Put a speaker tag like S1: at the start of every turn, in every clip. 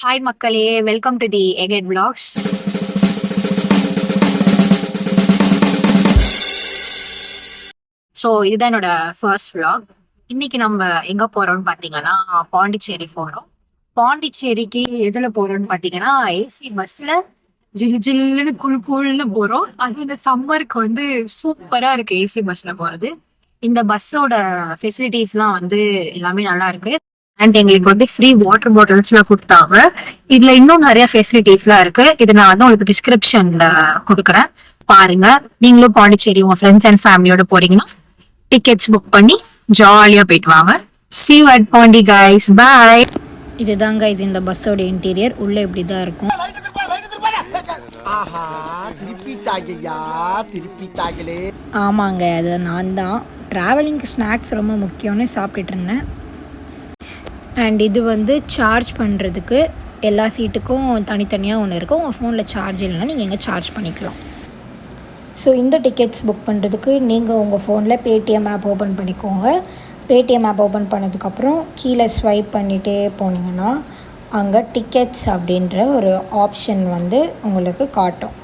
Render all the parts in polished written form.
S1: Hi மக்களே, welcome to the எகெட் vlogs. So இதுதான் என்னோட ஃபர்ஸ்ட் vlog. இன்னைக்கு நம்ம எங்க போறோம்னு பார்த்தீங்கன்னா பாண்டிச்சேரி போறோம். பாண்டிச்சேரிக்கு எதுல போறோம்னு பார்த்தீங்கன்னா ஏசி பஸ்ல ஜில்லு ஜில்லுன்னு குழுன்னு போறோம். அது இந்த சம்மருக்கு வந்து சூப்பரா இருக்கு ஏசி பஸ்ல போறது. இந்த பஸ்ஸோட ஃபெசிலிட்டிஸ்லாம் வந்து எல்லாமே நல்லா இருக்கு. அண்ட் எங்களுக்கு வந்து ஃப்ரீ வாட்டர் பாட்டில்ஸ்லாம் கொடுத்தாங்க. இதுல இன்னும் நிறைய ஃபெசிலிட்டிஸ்லாம் இருக்கு. இது நான் வந்து உங்களுக்கு டிஸ்கிரிப்ஷன்ல கொடுக்குறேன், பாருங்க. நீங்களும் பாண்டிச்சேரி உங்க ஃப்ரெண்ட்ஸ் அண்ட் ஃபேமிலியோட போறீங்கன்னா டிக்கெட்ஸ் புக் பண்ணி ஜாலியா போயிட்டு வாங்க. See you at Pondi guys. Bye.
S2: இதுதான் கைஸ் இந்த பஸ்ஸோட இன்டீரியர். உள்ளே இப்படி தான் இருக்கும். ஆமாங்க, அது நான் தான். ட்ராவலிங்க்கு ஸ்நாக்ஸ் ரொம்ப முக்கியம்னு சாப்பிட்டுட்டு இருந்தேன். அண்ட் இது வந்து சார்ஜ் பண்ணுறதுக்கு எல்லா சீட்டுக்கும் தனித்தனியாக ஒன்று இருக்கும். உங்கள் ஃபோனில் சார்ஜ் இல்லைன்னா நீங்கள் எங்கே சார்ஜ் பண்ணிக்கலாம். ஸோ இந்த டிக்கெட்ஸ் புக் பண்ணுறதுக்கு நீங்கள் உங்கள் ஃபோனில் பேடிஎம் ஆப் ஓப்பன் பண்ணிக்கோங்க. பேடிஎம் ஆப் ஓப்பன் பண்ணதுக்கப்புறம் கீழே ஸ்வைப் பண்ணிகிட்டே போனீங்கன்னா அங்கே டிக்கெட்ஸ் அப்படின்ற ஒரு ஆப்ஷன் வந்து உங்களுக்கு காட்டும்.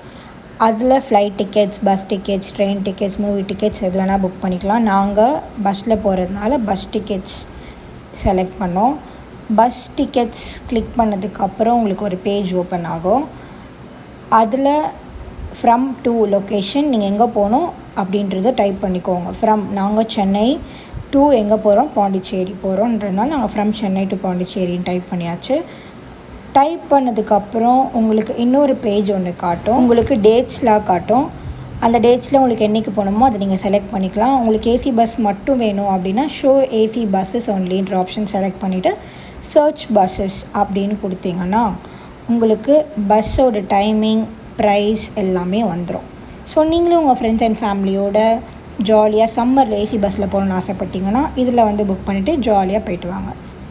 S2: அதில் flight tickets, bus tickets, train tickets, movie tickets எது வேணால் புக் பண்ணிக்கலாம். நாங்கள் பஸ்ஸில் போகிறதுனால பஸ் டிக்கெட்ஸ் செலக்ட் பண்ணோம். பஸ் டிக்கெட்ஸ் கிளிக் பண்ணதுக்கப்புறம் உங்களுக்கு ஒரு பேஜ் ஓப்பன் ஆகும். அதில் ஃப்ரம் டு லொக்கேஷன் நீங்கள் எங்கே போகணும் அப்படின்றத டைப் பண்ணிக்கோங்க. ஃப்ரம் நாங்கள் சென்னை டு எங்கே போகிறோம், பாண்டிச்சேரி போகிறோன்றதுனால நாங்கள் ஃப்ரம் சென்னை டு பாண்டிச்சேரின்னு டைப் பண்ணியாச்சு. டைப் பண்ணதுக்கப்புறம் உங்களுக்கு இன்னொரு பேஜ் ஒன்று காட்டும். உங்களுக்கு டேட்ஸ்லாம் காட்டும். அந்த டேட்ஸில் உங்களுக்கு என்றைக்கு போகணுமோ அதை நீங்கள் செலக்ட் பண்ணிக்கலாம். உங்களுக்கு ஏசி பஸ் மட்டும் வேணும் அப்படின்னா ஷோ ஏசி பஸ்ஸஸ் ஒன்லின்ற ஆப்ஷன் செலக்ட் பண்ணிவிட்டு சர்ச் பஸ்ஸஸ் அப்படின்னு கொடுத்தீங்கன்னா உங்களுக்கு பஸ்ஸோட டைமிங், ப்ரைஸ் எல்லாமே வந்துடும். ஸோ நீங்களும் உங்கள் ஃப்ரெண்ட்ஸ் அண்ட் ஃபேமிலியோட ஜாலியாக சம்மரில் ஏசி பஸ்ஸில் போகணுன்னு ஆசைப்பட்டீங்கன்னா இதில் வந்து புக் பண்ணிவிட்டு ஜாலியாக போய்ட்டு வாங்க.